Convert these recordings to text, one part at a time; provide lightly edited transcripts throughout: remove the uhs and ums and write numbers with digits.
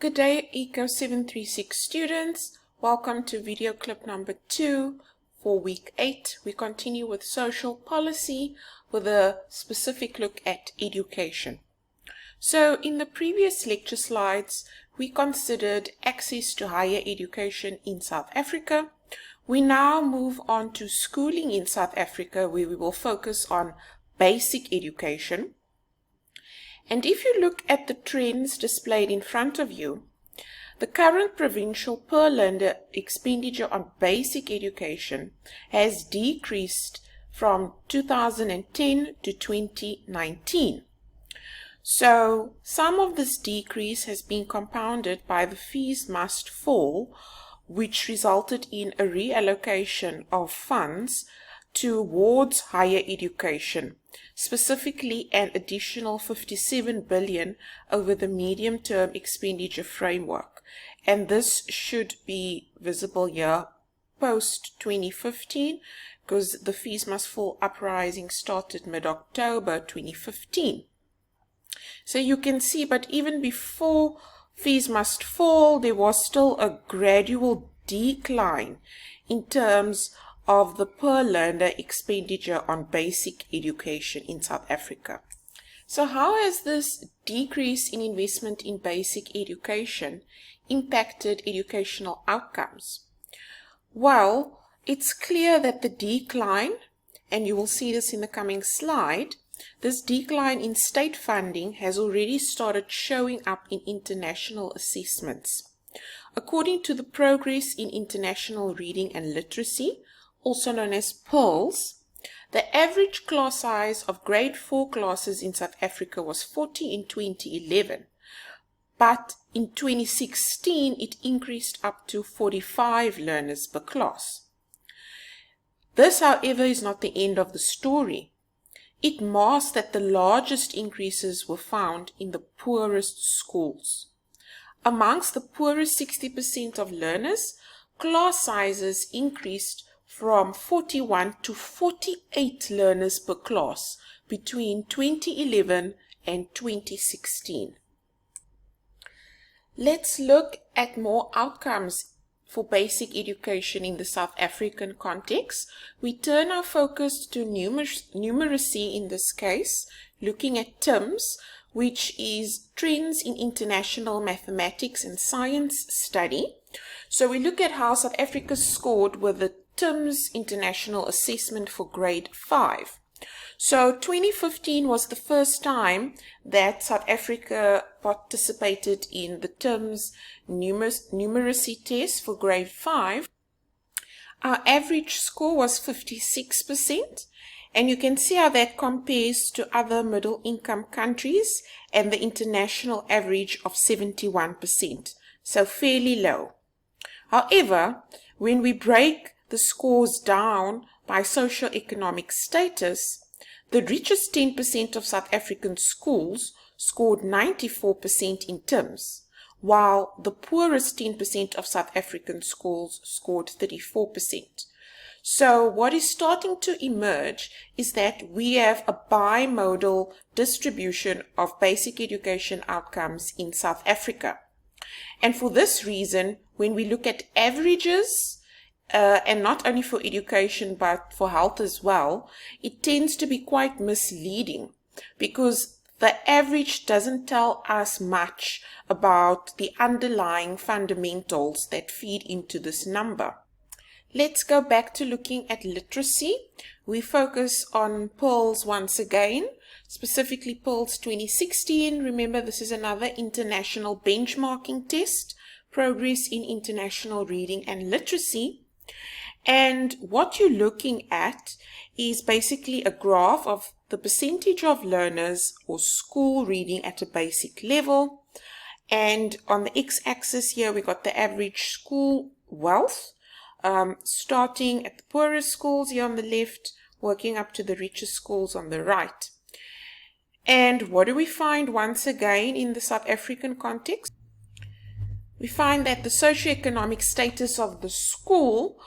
Good day, ECO736 students. Welcome to video clip number 2 for week 8. We continue with social policy with a specific look at education. So in the previous lecture slides, we considered access to higher education in South Africa. We now move on to schooling in South Africa, where we will focus on basic education. And if you look at the trends displayed in front of you, the current provincial per learner expenditure on basic education has decreased from 2010 to 2019. So some of this decrease has been compounded by the fees must fall, which resulted in a reallocation of funds towards higher education, specifically an additional 57 billion over the medium-term expenditure framework. And this should be visible here post-2015, because the fees must fall uprising started mid-October 2015. So you can see, but even before fees must fall, there was still a gradual decline in terms of the per learner expenditure on basic education in South Africa. So how has this decrease in investment in basic education impacted educational outcomes? Well, it's clear that the decline, and you will see this in the coming slide, this decline in state funding has already started showing up in international assessments. According to the Progress in International Reading and Literacy, also known as PIRLS, the average class size of grade 4 classes in South Africa was 40 in 2011, but in 2016 it increased up to 45 learners per class. This, however, is not the end of the story. It masks that the largest increases were found in the poorest schools. Amongst the poorest 60% of learners, class sizes increased from 41 to 48 learners per class between 2011 and 2016. Let's look at more outcomes for basic education in the South African context. We turn our focus to numeracy in this case, looking at TIMSS, which is Trends in International Mathematics and Science Study. So we look at how South Africa scored with the TIMSS International Assessment for grade 5. So 2015 was the first time that South Africa participated in the TIMSS numeracy test for grade 5. Our average score was 56%, and you can see how that compares to other middle income countries and the international average of 71%, so fairly low. However, when we break the scores down by socio-economic status, the richest 10% of South African schools scored 94% in TIMSS, while the poorest 10% of South African schools scored 34%. So what is starting to emerge is that we have a bimodal distribution of basic education outcomes in South Africa. And for this reason, when we look at averages, and not only for education but for health as well, it tends to be quite misleading because the average doesn't tell us much about the underlying fundamentals that feed into this number. Let's go back to looking at literacy. We focus on PIRLS once again, specifically PIRLS 2016. Remember, this is another international benchmarking test, Progress in International Reading and Literacy. And what you're looking at is basically a graph of the percentage of learners or school reading at a basic level. And on the x-axis here, we got the average school wealth, starting at the poorest schools here on the left, working up to the richest schools on the right. And what do we find once again in the South African context? We find that the socioeconomic status of the school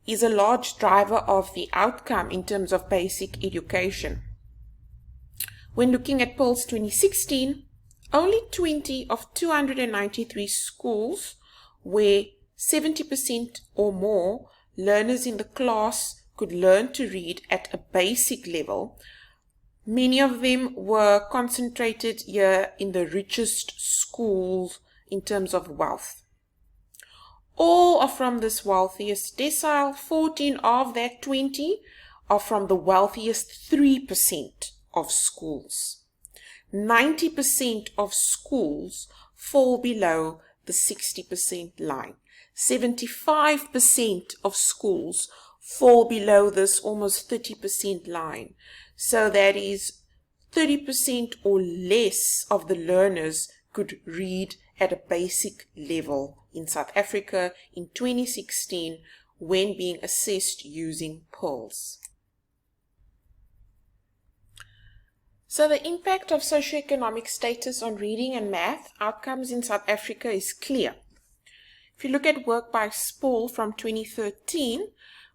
is a large driver of the outcome in terms of basic education. When looking at PIRLS 2016, Only 20 of 293 schools where 70% or more learners in the class could learn to read at a basic level. Many of them were concentrated here in the richest schools in terms of wealth. All are from this wealthiest decile. 14 of that 20 are from the wealthiest 3% of schools. 90% of schools fall below the 60% line. 75% of schools fall below this almost 30% line. So that is 30% or less of the learners could read at a basic level in South Africa in 2016 when being assessed using PIRLS. So the impact of socioeconomic status on reading and math outcomes in South Africa is clear. If you look at work by Spall from 2013,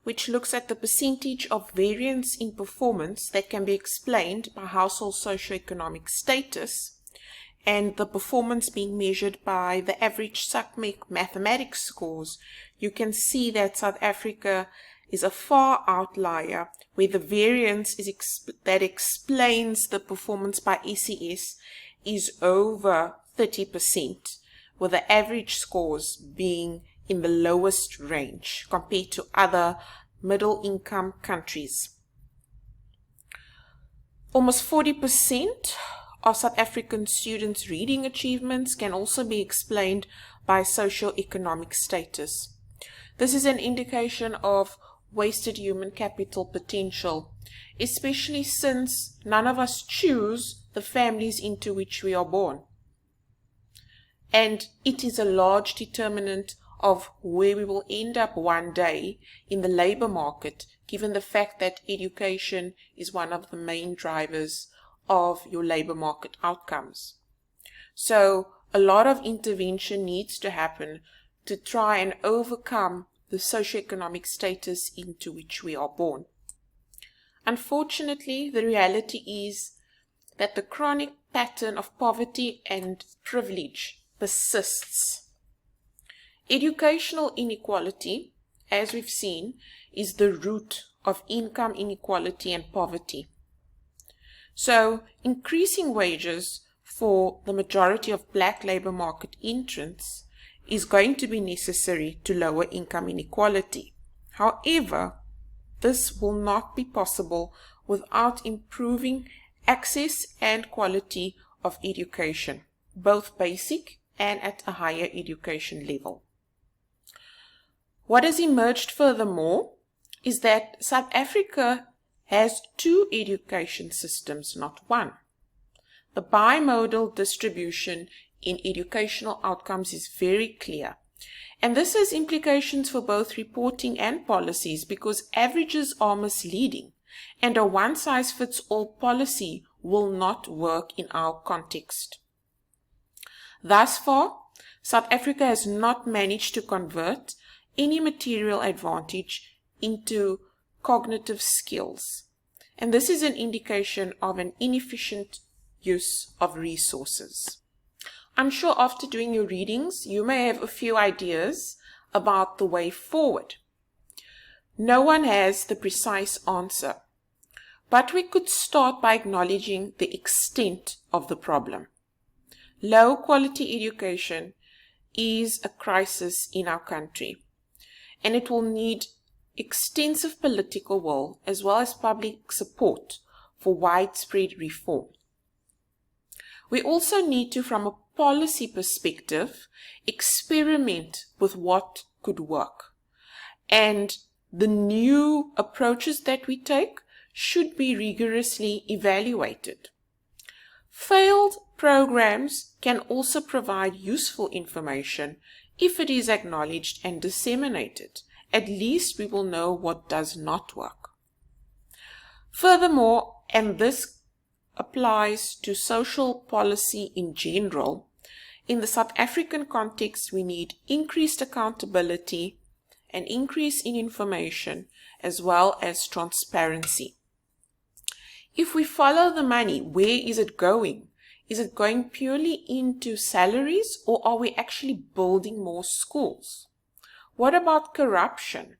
which looks at the percentage of variance in performance that can be explained by household socioeconomic status, and the performance being measured by the average SACMEC mathematics scores, you can see that South Africa is a far outlier where the variance that explains the performance by ECS is over 30%, with the average scores being in the lowest range compared to other middle-income countries. Almost 40% of South African students' reading achievements can also be explained by socio-economic status. This is an indication of wasted human capital potential, especially since none of us choose the families into which we are born. And it is a large determinant of where we will end up one day in the labor market, given the fact that education is one of the main drivers of your labor market outcomes. So a lot of intervention needs to happen to try and overcome the socioeconomic status into which we are born. Unfortunately, the reality is that the chronic pattern of poverty and privilege persists. Educational inequality, as we've seen, is the root of income inequality and poverty. So, increasing wages for the majority of black labor market entrants is going to be necessary to lower income inequality. However, this will not be possible without improving access and quality of education, both basic and at a higher education level. What has emerged furthermore is that South Africa has two education systems, not one. The bimodal distribution in educational outcomes is very clear. And this has implications for both reporting and policies because averages are misleading and a one-size-fits-all policy will not work in our context. Thus far, South Africa has not managed to convert any material advantage into cognitive skills. And this is an indication of an inefficient use of resources. I'm sure after doing your readings, you may have a few ideas about the way forward. No one has the precise answer, but we could start by acknowledging the extent of the problem. Low quality education is a crisis in our country, and it will need extensive political will as well as public support for widespread reform. We also need to, from a policy perspective, experiment with what could work. And the new approaches that we take should be rigorously evaluated. Failed programs can also provide useful information if it is acknowledged and disseminated. At least we will know what does not work. Furthermore, and this applies to social policy in general, in the South African context, we need increased accountability, an increase in information, as well as transparency. If we follow the money, where is it going? Is it going purely into salaries, or are we actually building more schools? What about corruption?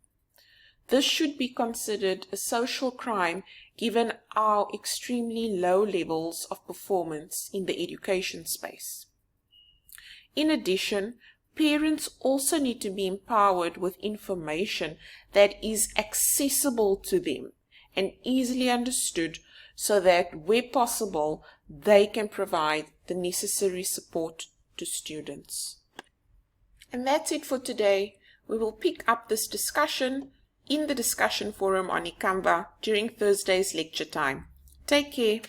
This should be considered a social crime given our extremely low levels of performance in the education space. In addition, parents also need to be empowered with information that is accessible to them and easily understood, so that where possible, they can provide the necessary support to students. And that's it for today. We will pick up this discussion in the discussion forum on Canva during Thursday's lecture time. Take care.